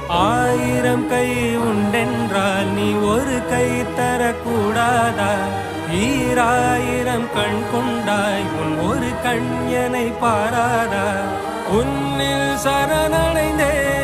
ஆயிரம் கை உண்டென்றால் நீ ஒரு கை தரக்கூடாதா? ஈராயிரம் கண் கொண்டாய் உன் ஒரு கண் என்னை பாராதா? உன்னில் சரணடைந்தே